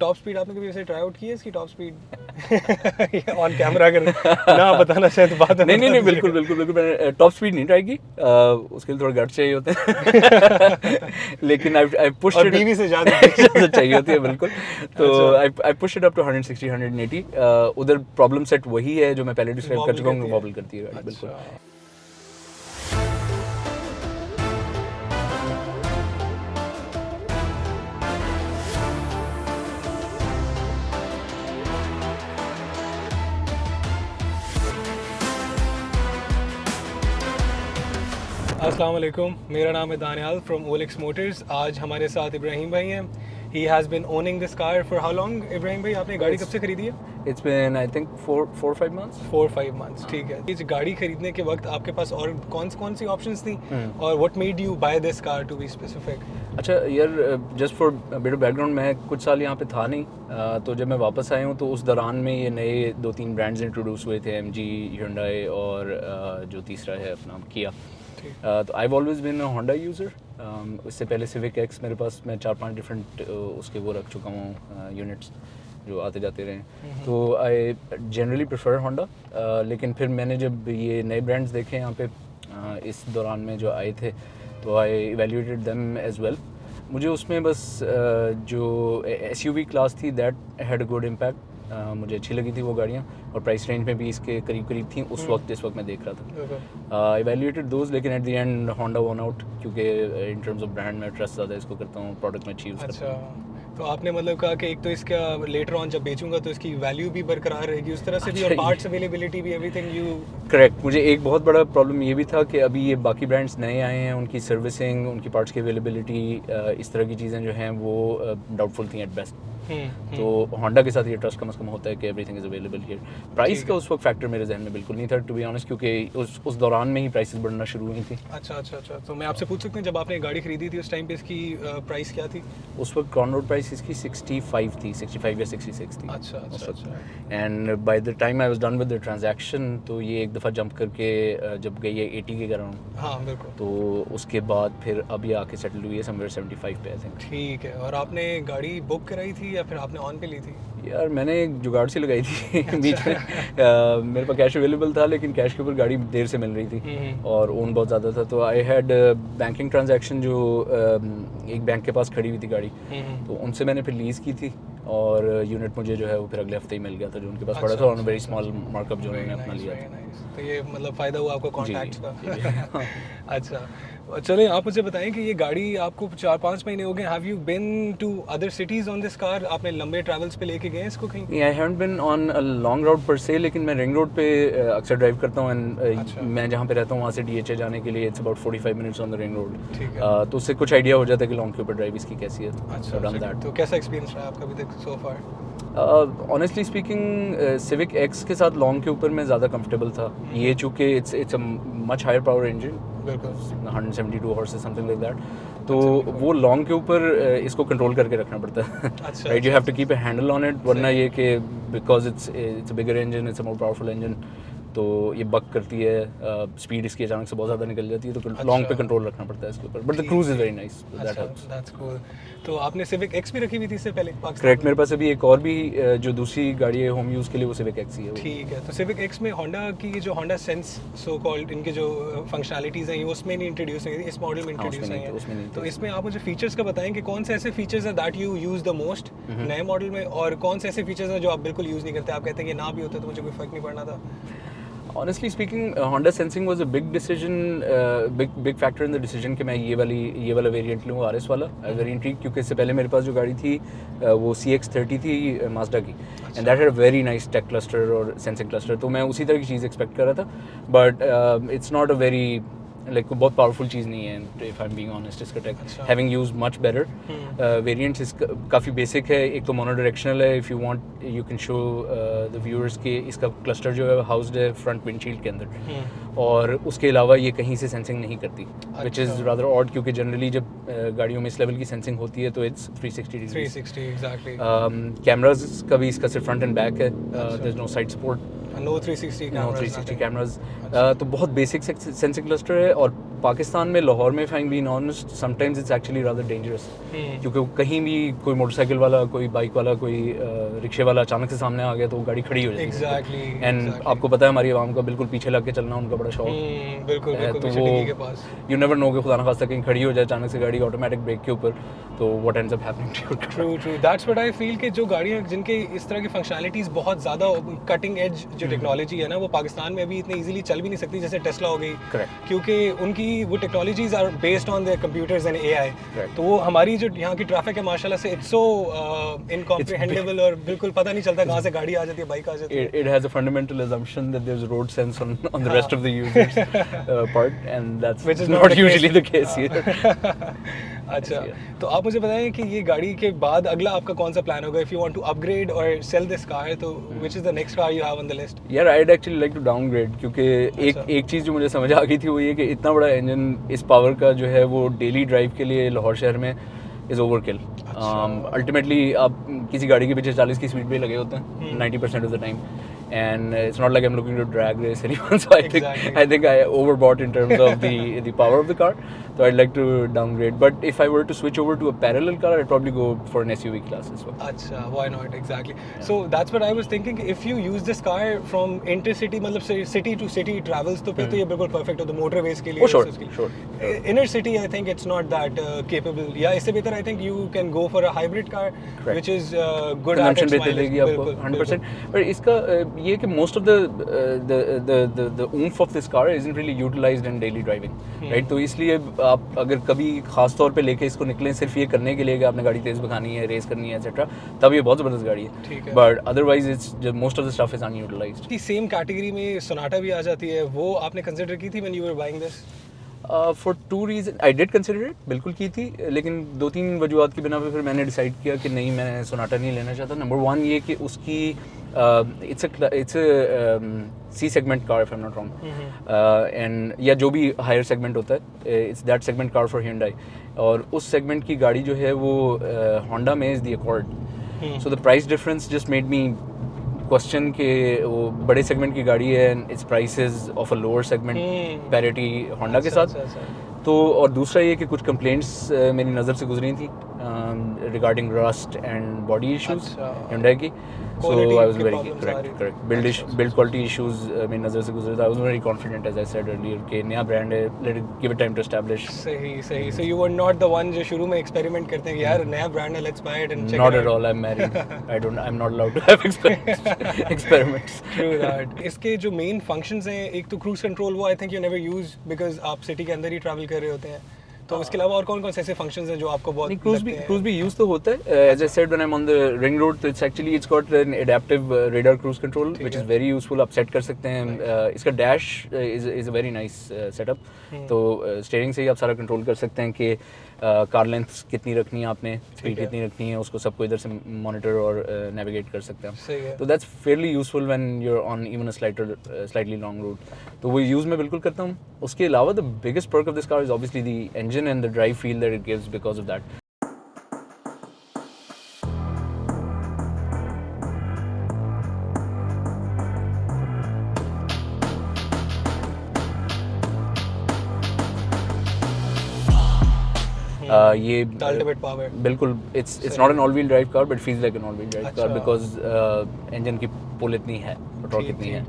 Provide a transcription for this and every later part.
Top speed आपने कभी ऐसे ट्राई आउट की है इसकी टॉप स्पीड ऑन कैमरा अगर ना बताना शायद बात नहीं बिल्कुल मैंने टॉप स्पीड नहीं ट्राई की, उसके लिए थोड़ा गट चाहिए होते हैं लेकिन आई पुश्ड और बीवी से ज़्यादा चाहिए होती है बिल्कुल। तो I pushed it up to 160 180। उधर प्रॉब्लम सेट वही है जो मैं पहले डिस्क्राइब कर चुका हूँ, वॉबल करती है गाड़ी बिल्कुल। अस्सलाम वालेकुम, मेरा नाम है दानियाल फ्रॉम ओलेक्स मोटर्स। आज हमारे साथ इब्राहिम भाई हैं। He has been owning this car for how long? Ibrahim भाई, आपने गाड़ी कब से खरीदी है? It's been I think 4-5 months। 4-5 months, ठीक है। इस गाड़ी खरीदने के वक्त आपके पास और कौन सी ऑप्शंस थी और what made you buy this car to be specific? अच्छा यार, just for bit of background, मैं कुछ साल यहाँ पे था नहीं, तो जब मैं वापस आया हूँ तो उस दौरान में ये नए 2-3 ब्रांड्स इंट्रोड्यूस हुए थे, MG, Hyundai और जो तीसरा है अपना किया। तो I always been a Honda user. इससे पहले सिविक एक्स मेरे पास, मैं 4-5 डिफरेंट उसके वो रख चुका हूँ यूनिट्स जो आते जाते रहे। तो आई जनरली प्रेफर होंडा, लेकिन फिर मैंने जब ये नए ब्रांड्स देखे यहाँ पे इस दौरान में जो आए थे, तो आई इवेल्यूएटेड देम एज वेल। मुझे उसमें बस जो SUV क्लास थी that had a good impact, मुझे अच्छी लगी थी वो गाड़ियाँ, और प्राइस रेंज में भी इसके करीब थी उस वक्त जिस वक्त मैं देख रहा था। इवेल्यूएटेड दोज, लेकिन at the end Honda one out, क्योंकि इन टर्म्स ऑफ ब्रांड मैं ट्रस्ट ज़्यादा इसको करता हूँ, प्रोडक्ट में अच्छी यूज़ करता हूँ। तो आपने मतलब कहा कि एक तो इसका लेटर ऑन जब बेचूंगा तो इसकी वैल्यू भी बरकरार रहेगी उस तरह से भी, और पार्ट्स अवेलेबिलिटी भी, एवरीथिंग यू करेक्ट। मुझे एक बहुत बड़ा प्रॉब्लम ये भी था कि अभी ये बाकी ब्रांड्स नए आए हैं, उनकी सर्विसिंग, उनकी पार्ट्स की अवेलेबिलिटी, इस तरह की चीज़ें जो हैं वो डाउटफुल थी एट बेस्ट। तो होंडा के साथ ये ट्रस्ट कम से कम होता है कि everything is available here. Price का उस वक्त फैक्टर मेरे जहन में बिल्कुल नहीं था, टू बी ऑनेस्ट, क्योंकि उस दौरान में ही प्राइसेस बढ़ना शुरू हुई थी। अच्छा। तो मैं आपसे पूछ सकता हूँ, जब आपने गाड़ी खरीदी थी उस टाइम पे इसकी प्राइस क्या थी? उस वक्त ऑन रोड प्राइस इसकी 65 थी, 65 या 66 थी। अच्छा। And by the time I was done with the transaction, तो ये एक दफ़ा जंप करके जब गई है 80 के अराउंड। हाँ बिल्कुल। तो उसके बाद फिर अब ये आके सेटल हुई है समवेयर 75 पे आई थिंक। ठीक है। और आपने गाड़ी बुक कराई थी या फिर आपने ऑन पे ली थी? यार मैंने एक जुगाड़ सी लगाई थी बीच में। मेरे पास कैश अवेलेबल था, लेकिन कैश के ऊपर गाड़ी देर से मिल रही थी और ओन बहुत ज़्यादा था, तो आई हैड बैंकिंग ट्रांजैक्शन जो एक बैंक के पास खड़ी हुई थी गाड़ी, तो उनसे मैंने फिर लीज़ की थी, और यूनिट मुझे जो है वो फिर अगले हफ्ते ही मिल गया था जो उनके पास पड़ा था, और वेरी स्मॉल मार्कअप जो उन्होंने अपना लिया था। तो ये मतलब फ़ायदा हुआ आपको कॉन्टैक्ट्स का। अच्छा, चलें आप मुझे बताएं कि ये गाड़ी आपको 4-5 महीने हो गए, have you been to other cities on this car? आपने लंबे ट्रैवल्स पे लेके गए हैं इसको कहीं? I haven't been on a long road पर से, लेकिन मैं रिंग रोड पे अक्सर ड्राइव करता हूँ, एंड मैं जहाँ पे रहता हूँ वहाँ से DHA जाने के लिए it's about 45 minutes on the ring road. ठीक है। तो उससे कुछ आइडिया हो जाता है कि लॉन्ग के ऊपर ड्राइव इसकी कैसी है। अच्छा, तो कैसा एक्सपीरियंस रहा आपका अभी तक सो फार? ऑनेस्टली स्पीकिंग, सिविक एक्स के साथ लॉन्ग के ऊपर मैं ज़्यादा कंफर्टेबल था। ये चूँकि it's a much higher power engine, 172 horses something like that, तो वो लॉन्ग के ऊपर इसको कंट्रोल करके रखना पड़ता है। Right, you have to keep a handle on it, वरना ये कि because it's a bigger engine, it's a more powerful engine, तो ये बक करती है, स्पीड इसकी अचानक से बहुत ज़्यादा निकल जाती है, तो लॉन्ग पे कंट्रोल रखना पड़ता है इसके ऊपर, but the cruise is very nice, that helps. That's cool. तो आपने सिविक एक्स भी रखी हुई थी इससे पहले पाकिस्तान? करेक्ट, मेरे पास अभी एक और भी जो दूसरी गाड़ी है होम यूज़ के लिए, वो सिविक एक्स ही है। ठीक है। तो सिविक एक्स में होंडा की जो होंडा सेंस सो कॉल्ड, इनके जो फंक्शनैलिटीज़ हैं, उसमें नहीं इंट्रोड्यूस हुई थी, इस मॉडल में इंट्रोड्यूस हुई हैं। तो इसमें आप मुझे फीचर्स का बताएं कि कौन से ऐसे फीचर्स हैं that you use the most नए मॉडल में, और कौन से ऐसे फीचर्स हैं जो आप बिल्कुल यूज़ नहीं करते, आप कहते हैं कि ना भी होता तो मुझे कोई फ़र्क नहीं पड़ना था? Honestly speaking, Honda sensing was a big decision, big factor in the decision कि मैं ये वाला वेरिएंट लूँ, RS वाला। I was very intrigued, क्योंकि इससे पहले मेरे पास जो गाड़ी थी वो CX-30 थी Mazda की, and that had a very nice tech cluster और sensing cluster, तो मैं उसी तरह की चीज़ एक्सपेक्ट कर रहा था, but it's not a very like बहुत पावरफुल चीज़ नहीं है, if I am being honest. इसका tech having use much better variants, इसका काफ़ी बेसिक है, एक तो मोनो डायरेक्शनल है, if you want you can show the viewers के इसका क्लस्टर जो है हाउस्ड है फ्रंट विंडशील्ड के अंदर, और उसके अलावा ये कहीं से सेंसिंग नहीं करती, विच इज़ रादर ऑड, क्योंकि जनरली जब गाड़ियों में इस लेवल की सेंसिंग होती है तो इट्स 360 डिग्री। 360 एग्जैक्टली। कैमराज का भी इसका सिर्फ फ्रंट एंड बैक है, there is no side support, no 360 cameras. तो बहुत बेसिक सेंसिंग क्लस्टर है, और पाकिस्तान में लाहौर में, if I'm being honest, sometimes it's actually rather dangerous, क्योंकि कहीं भी कोई मोटरसाइकिल वाला, कोई बाइक वाला, कोई रिक्शे वाला अचानक से सामने आ गया तो गाड़ी खड़ी हो जाती है। एग्जैक्टली। एंड आपको पता है हमारी आवाम का बिल्कुल पीछे लग के चलना उनका बड़ा शौक बिल्कुल है, बिल्कुल तो पीछे डिग्गी के पास। यू नेवर नो कि खुदा न खास्ता कहीं खड़ी हो जाए अचानक से गाड़ी ऑटोमेटिक ब्रेक के ऊपर, तो what ends up happening to your car. True true, that's what I feel कि जो गाड़ियाँ जिनके इस तरह की फंक्शनैलिटीज़ बहुत ज़्यादा कटिंग एज जो टेक्नोलॉजी है ना, वो पाकिस्तान में अभी इतनी इजीली चल भी नहीं सकती, जैसे टेस्ला हो गई। करेक्ट। क्योंकि उनकी वो technologies are based on their computers and AI, तो वो हमारी जो यहाँ की ट्रैफिक है माशाल्लाह से इट्स सो इनकॉम्प्रिहेंसिबल और बिल्कुल पता नहीं चलता कहाँ से गाड़ी आ जाती है, बाइक आ जाती है। It has a fundamental assumption that there's road sense on the rest of the users part, and that's Which is not the usually case. the case here. अच्छा, तो आप मुझे बताएं कि ये गाड़ी के बाद अगला आपका कौन सा प्लान होगा? If you want to upgrade और सेल दिस कार, तो which is the next car you have on the list? यार I'd actually like to downgrade, क्योंकि एक चीज़ जो मुझे समझ आ गई थी वो ये कि इतना बड़ा इंजन इस पावर का जो है वो डेली ड्राइव के लिए लाहौर शहर में इज़ ओवरकिल। अल्टीमेटली आप किसी गाड़ी के पीछे 40 की स्पीड पे लगे होते हैं 90% of the time, and it's not like I'm looking to drag race anyone, so I think I overbought in terms of the power of the car, so I'd like to downgrade. But if I were to switch over to a parallel car, I'd probably go for an SUV class as well. अच्छा, why not? Exactly. So that's what I was thinking. If you use this car from intercity, मतलब से city to city travels, तो फिर तो ये बिल्कुल perfect हो, तो motorways के लिए। Oh sure. Inner city, I think it's not that capable. या इससे बेहतर I think you can go for a hybrid car, which is good at its mileage. देगी आपको 100%. पर इसका ये कि most of the oomph of this car isn't really utilized in daily driving, right? तो इसलिए आप अगर कभी खास तौर पे लेके इसको निकलें सिर्फ ये करने के लिए कि आपने गाड़ी तेज भगानी है, रेस करनी है एक्सेट्रा, तब ये बहुत ज़बरदस्त गाड़ी है। But otherwise it's most of the stuff is unutilised. की सेम कैटेगरी में सोनाटा भी आ जाती है, वो आपने कंसिडर की थी when you were buying this? For 2 reason I did consider it, बिल्कुल की थी, लेकिन 2-3 वजूहत की बिना पे फिर मैंने डिसाइड किया कि नहीं, मैं सोनाटा नहीं लेना चाहता। नंबर 1 ये कि उसकी it's a C segment car if I am not wrong, and या जो भी हायर सेगमेंट होता है, it's that segment car for Hyundai, और उस सेगमेंट की गाड़ी जो है वो होंडा में is the accord, so the price difference just made me question के वो बड़े सेगमेंट की गाड़ी है and it's prices of a lower segment parity Honda के साथ। तो और दूसरा ये कि कुछ कंप्लेंट्स मेरी नज़र से गुजरी थी regarding rust and body issues Hyundai की, so I was very correct build quality issues मेरी नज़र से गुजरे थे। I was very confident as I said earlier कि नया ब्रांड है, let it give it time to establish। सही। So you were not the one जो शुरू में एक्सपेरिमेंट करते हैं कि यार नया ब्रांड है, let's buy it and check not it out। at all, I'm married, I'm not allowed to have experiments। True that। इसके जो मेन फंक्शंस हैं, एक तो क्रूज कंट्रोल, वो I think you never use because आप city के अंदर ही travel कर रहे होते हैं, तो उसके अलावा और कौन कौन से ऐसे फंक्शंस हैं जो आपको बहुत क्रूज भी यूज तो होता है। As I said when I am on the ring road, तो it's got an adaptive radar cruise control which is very useful. आप सेट कर सकते हैं, इसका dash is a very nice setup, तो स्टीयरिंग से ही आप सारा कंट्रोल कर सकते हैं कि कार लेंथ कितनी रखनी है आपने, स्पीड कितनी रखनी है, उसको सबको इधर से मॉनिटर और नेविगेट कर सकते हैं। तो that's fairly useful when you are on even a slightly long route, तो वो यूज़ मैं बिल्कुल करता हूँ। उसके अलावा the biggest perk of this car is obviously the engine and the drive feel that it gives because of that. ये ultimate power बिल्कुल it's not an all wheel drive car but feels like an all wheel drive car because engine की pull इतनी है, torque इतनी है।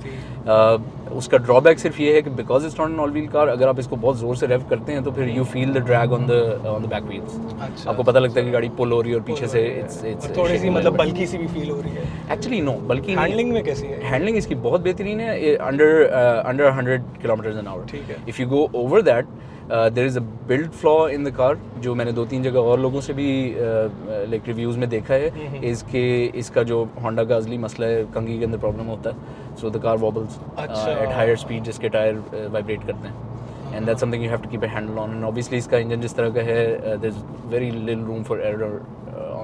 उसका drawback सिर्फ ये है कि because it's not an all wheel car, अगर आप इसको बहुत जोर से रेव करते हैं तो फिर you feel the drag on the back wheels. आपको पता लगता है कि गाड़ी पुल हो रही है और पीछे से इट्स थोड़ी सी मतलब बल्कि सी भी फील हो रही है। एक्चुअली नो, बल्कि हैंडलिंग में कैसी है? हैंडलिंग इसकी बहुत बेहतरीन है, अंडर 100 किलोमीटर एन आवर। ठीक है। If you go over that there is a build flaw in the car, जो मैंने 2-3 जगह और लोगों से भी लाइक रिव्यूज़ में देखा है, इसके इसका जो होंडा का असली मसला है, कंघी के अंदर प्रॉब्लम होता है, so the car wobbles at higher speed, जिसके टायर वाइब्रेट करते हैं, and that's something you have to keep a handle on. And obviously इसका इंजन जिस तरह का है, there is very little room for error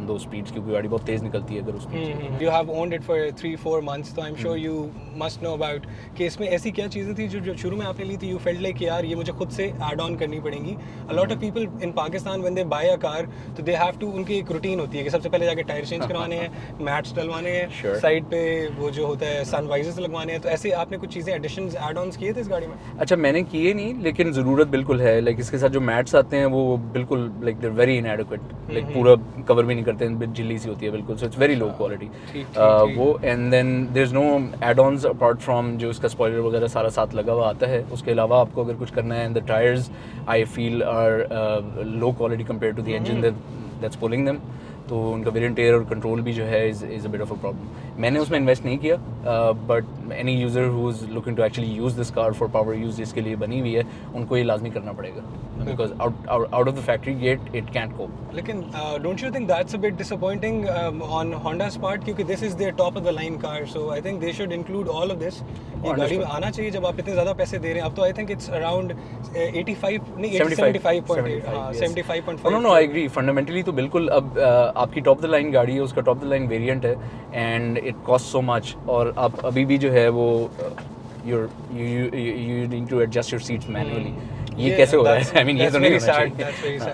on दो स्पीड्स, क्योंकि गाड़ी बहुत तेज़ निकलती है अगर उस स्पीड से। You have owned it for 3-4 months, तो I'm sure you must know about कि इसमें ऐसी क्या चीज़ें थी जो शुरू में आपने ली थी, you felt like कि यार ये मुझे खुद से add on करनी पड़ेंगी. A lot of people in Pakistan when they buy a car, तो they have to, उनकी एक रूटीन होती है कि सबसे पहले जाके टायर चेंज करवाने हैं, मैट्स डलवाने हैं, Sure. साइड पे वो जो होता है सन वाइजर्स लगवाने हैं. तो ऐसे आपने कुछ चीज़ें एडिशंस एड-ऑन्स किए थे इस गाड़ी में? अच्छा, मैंने किए नहीं, लेकिन ज़रूरत बिल्कुल है। लाइक इसके साथ जो मैट्स आते हैं वो बिल्कुल like there very inadequate, like पूरा कवर भी नहीं करते हैं, झिल्ली सी होती है बिल्कुल, so it's very low quality वो। And then there is no add ons apart from जो इसका स्पॉइलर वगैरह सारा साथ लगा हुआ आता है। उसके अलावा आपको अगर कुछ करना है, the tyres I feel are low quality compare to the engine that's pulling them, तो उनका वेरिएंट टेयर और कंट्रोल भी जो है is a bit of a problem. मैंने उसमें इन्वेस्ट नहीं किया, but any user who is looking to actually use this car for power use जिसके लिए बनी हुई है, उनको ये लाजमी करना पड़ेगा, because out of the factory gate it can't cope. लेकिन don't you think that's a bit disappointing on Honda's part, क्योंकि this is their top of the line car, so I think they should include all of this. ये गाड़ी में आना चाहिए जब आप इतने ज़्यादा पैसे दे रहे हैं। अब तो आई थिंक इट्स अराउंड 85 नहीं 75.8 75.5। नो आई एग्री, फंडामेंटली तो बिल्कुल। अब आपकी टॉप द लाइन गाड़ी है, उसका टॉप द लाइन वेरिएंट है, and it cost so much, और आप अभी भी जो है वो you need to adjust your seats manually. ये कैसे हो रहा है? आई मीन ये तो नहीं होना चाहिए।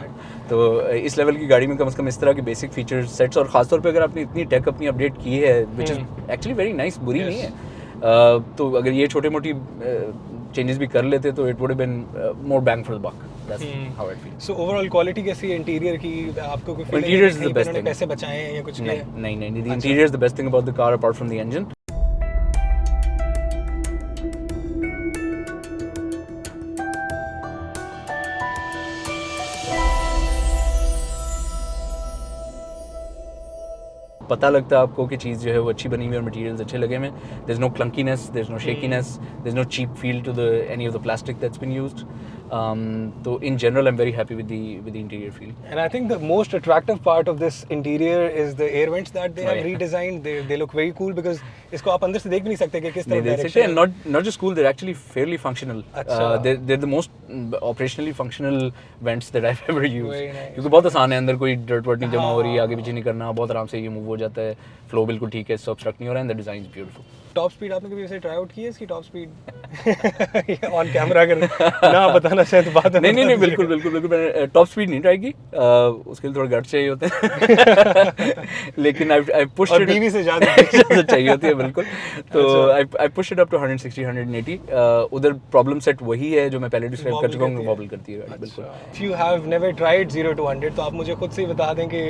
तो इस लेवल की गाड़ी में कम से कम इस तरह के बेसिक फीचर सेट्स, और खासतौर पे अगर आपने इतनी टेक अपनी अपडेट की है, which is actually very nice, बुरी नहीं है, तो अगर ये छोटे मोटी चेंजेस भी कर लेते तो it would have been more bang for the buck. That's how I feel. So overall quality कैसी है इंटीरियर की? आपको कोई feel interior is the best thing. पैसे बचाए हैं या कुछ? नहीं, the interior is the best thing about the car apart from the engine. पता लगता है आपको कि चीज़ जो है वो अच्छी बनी हुई और मटेरियल्स अच्छे लगे हुए। There is no clunkiness, there is no shakiness, there is no cheap feel to the any of the plastic that's been used. तो in general I'm very happy with the interior feel. And I think the most attractive part of this interior is the air vents that they have redesigned. They look very cool because इसको आप अंदर से देख भी नहीं सकते कि किस तरह direction है। Not just cool, they're actually fairly functional. They're the most operationally functional vents that I've ever used. क्योंकि बहुत आसान है, अंदर कोई dirt वर्ट नहीं जमा हो रही है, आगे पीछे नहीं करना, बहुत आराम से ये मूव हो जाता है, फ्लो बिल्कुल ठीक है, इससे ऑब्स्ट्रक्ट नहीं हो रहा है, and the design is beautiful. Top speed आपने कभी ऐसे ट्राई आउट की है इसकी टॉप स्पीड ऑन कैमरा? अगर ना बताना शायद बात है। नहीं बिल्कुल मैंने टॉप स्पीड नहीं ट्राई की, उसके लिए थोड़ा गट चाहिए होते हैं लेकिन आई पुश्ड इट, बीवी से ज़्यादा चाहिए होती है बिल्कुल। तो I pushed it up to 160 180। उधर प्रॉब्लम सेट वही है जो मैं पहले डिस्क्राइब कर चुका हूँ, वॉबल करती है गाड़ी बिल्कुल। If you have never tried 0 to 100 तो आप मुझे खुद से ही बता दें कि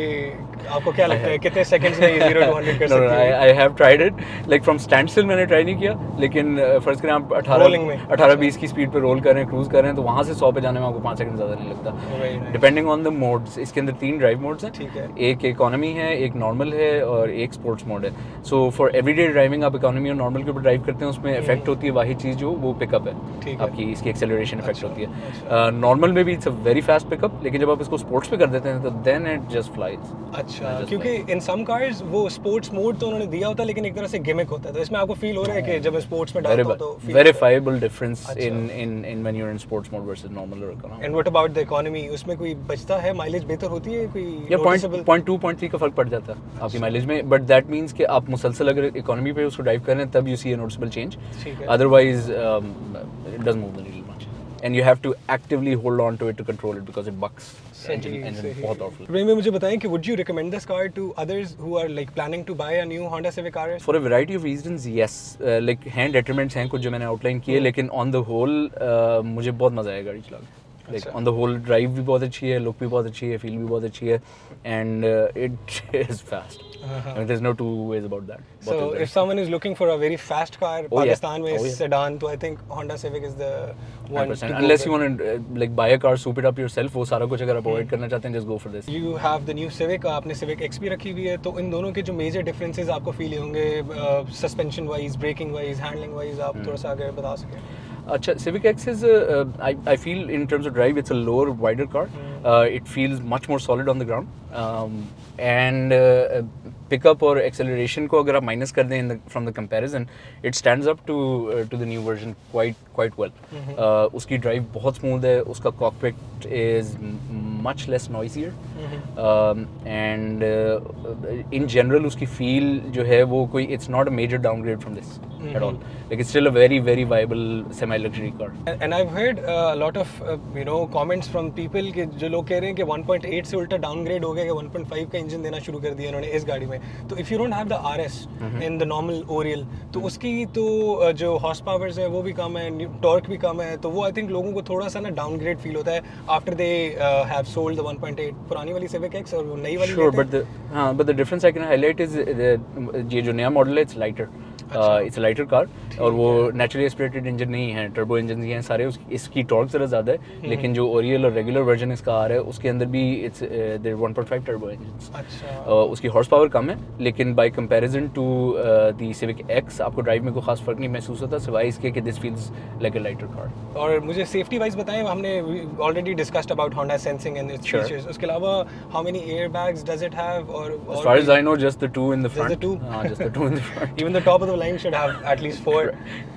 आपको क्या लगता है कितने सेकंड्स में 0 to 100 कर सकते हैं? I have tried it, like from stand still मैंने ट्राई नहीं किया, लेकिन फर्स्ट करें आप 18-20 की स्पीड पे रोल करें, क्रूज करें, तो वहाँ से 100 पे जाने में आपको 5 सेकंड ज़्यादा नहीं लगता, डिपेंडिंग ऑन द मोड्स। इसके अंदर 3 ड्राइव मोड्स हैं, ठीक है, एक इकोनॉमी है, एक नॉर्मल है और एक स्पोर्ट्स मोड है। सो फॉर एवरीडे ड्राइविंग आप इकोनॉमी और नॉर्मल के ऊपर ड्राइव करते हैं, उसमें इफेक्ट होती है वाही चीज़ जो वो पिकअप है आपकी, इसकी एक्सेलरेशन इफेक्ट होती है। नॉर्मल में भी it's a very fast pickup, लेकिन जब आप इसको स्पोर्ट्स पे कर देते हैं तो देन इट जस्ट फ्लाइज। अच्छा, क्योंकि इन सम कार्स वो स्पोर्ट्स मोड तो उन्होंने दिया होता है, लेकिन एक तरह से गिमिक होता है, तो इसमें आपको फील हो रहा है कि जब स्पोर्ट्स में डालता हूं तो verifiable difference in when you are in sports mode versus normal और economy. And what about the economy? उसमें कोई बचता है, माइलेज बेहतर होती है कोई? या 0.2-0.3 का फर्क पड़ जाता है आपकी माइलेज में, बट दैट मींस कि आप मुसलसल अगर इकोनॉमी पे उसको ड्राइव कर रहे हैं तब you see a noticeable change, otherwise it doesn't move the needle much and you have to actively hold on to it to control it because it bucks engine बहुत powerful। Raymond, मुझे बताएं कि would you recommend this car to others who are like planning to buy a new Honda Civic RS? For a variety of reasons, yes. Like hand detriments हैं कुछ जो मैंने outline किए, लेकिन on the whole मुझे बहुत मजा आया गाड़ी चला के। Like on the whole drive भी बहुत अच्छी है, लुक भी बहुत अच्छी है, फील भी बहुत अच्छी है, and it is fast. There's no two ways about that. So if someone is looking for a very fast car, Pakistan में sedan, तो I think Honda Civic is the one to go. Unless you want to like buy a car, soup it up yourself, वो सारा कुछ अगर आप avoid करना चाहते हैं, just go for this. You have the new Civic, आपने Civic X भी रखी हुई है, तो इन दोनों के जो major differences आपको feel होंगे, suspension wise, braking wise, handling wise, आप थोड़ा सा अगर बता सकें? अच्छा, Civic X is I feel in terms of drive it's a lower, wider car. It feels much more solid on the ground. And pickup और acceleration को अगर आप minus कर दें from the comparison, it stands up to the new version quite well. उसकी drive बहुत smooth है, उसका cockpit is much less noisier. And in general उसकी feel जो है वो कोई it's not a major downgrade from this at all. Like it's still a very viable semi-luxury car. And I've heard a lot of comments from people कि जो लोग कह रहे हैं कि 1.8 से उल्टा डाउनग्रेड हो गया कि 1.5 का इंजन देना शुरू कर दिया इन्होंने इस गाड़ी में. तो if you don't have the RS in the normal Oriel, तो उसकी तो जो हॉर्स पावर्स है वो भी कम है, टॉर्क भी कम है, तो वो आई थिंक लोगों को थोड़ा सा ना डाउनग्रेड फील होता है after they have sold the 1.8 पुरानी वाली Civic X और वो नई वाली. Sure, but the difference I can highlight is ये जो नया मॉडल है it's lighter. It's a lighter car और वो नेचुरली एस्पिरेटेड इंजन नहीं है, टर्बो इंजन ही हैं सारे. इसकी टॉर्क ज़रा ज़्यादा है, लेकिन जो ओरियल और रेगुलर वर्जन इसका आ रहा है उसके अंदर भी इट्स देयर 1.5 टर्बो इंजन. अच्छा. उसकी हॉर्स पावर कम है, लेकिन by comparison to the Civic X आपको ड्राइव में कोई खास फर्क नहीं महसूस होता सिवाय इसके कि this feels like a lighter car. और मुझे सेफ्टी वाइज बताएं, हमने already discussed about Honda sensing and its features. उसके अलावा how many airbags does it have? और as far as I know just the 2 in the front. Just the 2 in the front. Even the top of the line should have at least 4.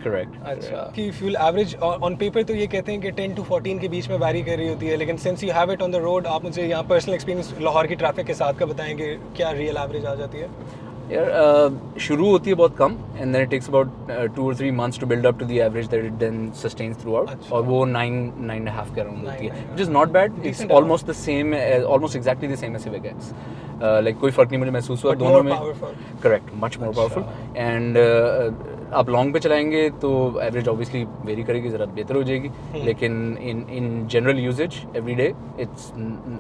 Correct. अच्छा. कि fuel average on paper तो ये कहते हैं कि 10 to 14 के बीच में vary कर रही होती है, लेकिन since you have it on the road, आप मुझे यहाँ पर्सनल एक्सपीरियंस लाहौर की ट्रैफिक के साथ का बताएं कि क्या रियल एवरेज आ जाती है? यार शुरू होती है बहुत कम and then it takes about 2 or 3 months to build up to the average that it then sustains throughout. और वो 9.5 के अराउंड होती है, which is not bad. It's almost the same, almost exactly the same as Civic X. Like कोई फर्क नहीं मुझे महसूस हुआ दोनों में. Correct, much more powerful. And आप लॉन्ग पे चलाएंगे तो एवरेज ऑब्वियसली वेरी करेगी, ज़रा बेहतर हो जाएगी, लेकिन in general usage every day it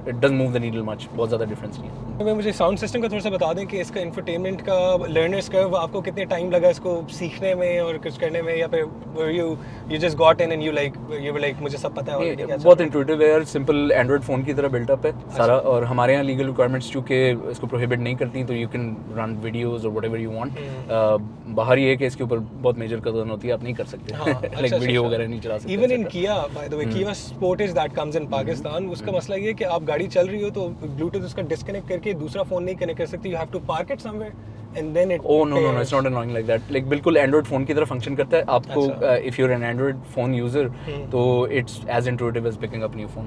doesn't move the needle much. बहुत ज़्यादा डिफरेंस नहीं है. मुझे साउंड सिस्टम का थोड़ा सा बता दें कि इसका इंफोटेनमेंट का लर्नर्स कर्व आपको कितने टाइम लगा इसको सीखने में और कुछ करने में, या फिर you just got in and you were like मुझे सब पता है? बहुत इंट्यूटिव है यार, सिंपल एंड्रॉइड फ़ोन की तरह बिल्टअप है सारा. और हमारे यहाँ लीगल रिक्वायरमेंट्स चूँकि इसको प्रोहिबिट नहीं करती, तो यू कैन रन वीडियोज़ और व्हाटएवर यू वांट. बाहर ये है कि इसके ऊपर बहुत मेजर कदम होती है, आप नहीं कर सकते. लाइक वीडियो वगैरह नहीं चला सकते. इवन इन किया, बाय द वे, किया Sportage that comes in Pakistan, उसका मसला ये है कि आप गाड़ी चल रही हो तो ब्लूटूथ उसका डिस्कनेक्ट करके दूसरा फोन नहीं कनेक्ट कर सकती. You have to park it somewhere and then it no, it's not annoying like that. Like बिल्कुल एंड्रॉइड फ़ोन की तरह फंक्शन करता है. आपको if you're an Android phone user तो it's as intuitive as picking up new phone.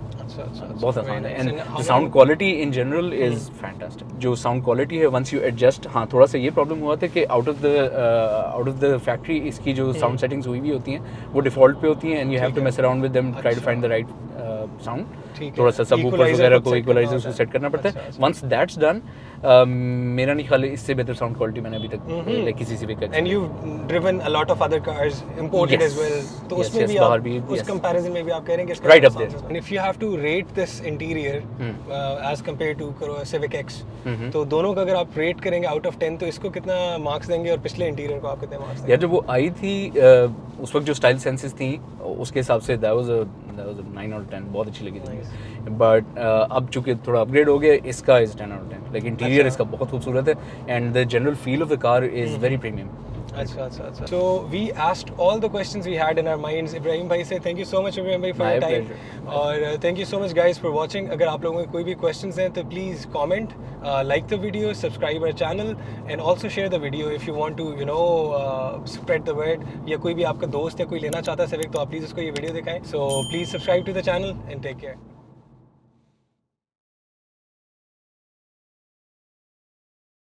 बहुत आसान है. and the sound quality in general is fantastic. जो sound quality है once you adjust, हाँ थोड़ा सा ये प्रॉब्लम हुआ था कि out of the factory इसकी जो sound settings हुई भी होती हैं वो default पे होती हैं and you have to mess around with them, try to find the right sound. थोड़ा सा सबवूफर वगैरह को इक्वलाइजर को सेट करना पड़ता है. once that's done, मेरा नहीं ख्याल इससे बेहतर साउंड क्वालिटी मैंने अभी तक लाइक किसी से भी कर. And you driven a lot of other cars imported as well, तो उसमें भी आप उस कंपैरिजन में भी आप कह रहे हैं कि right up there. And if you have to rate this interior as compare to Civic X, तो दोनों का अगर आप रेट करेंगे आउट ऑफ 10 तो इसको कितना मार्क्स देंगे और पिछले इंटीरियर को आप कितने मार्क्स देंगे? यार जब वो आई थी उस वक्त जो स्टाइल सेंसेस थी उसके हिसाब से that was a 9 out of 10, बहुत अच्छी लगी थी. बट अब चूंकि थोड़ा अपग्रेड हो गया, इसका is 10 out of 10. Like interior इसका बहुत खूबसूरत है and the general feel of the car is very premium. अच्छा. So we asked all the questions we had in our minds. Ibrahim bhai said thank you so much Ibrahim bhai for your time. और thank you so much guys for watching. अगर आप लोगों के कोई भी questions हैं तो please comment, like the video, subscribe our channel and also share the video if you want to spread the word. या कोई भी आपका दोस्त या कोई लेना चाहता है Civic तो आप please उसको ये वीडियो दिखाएं. So please subscribe to the channel and take care.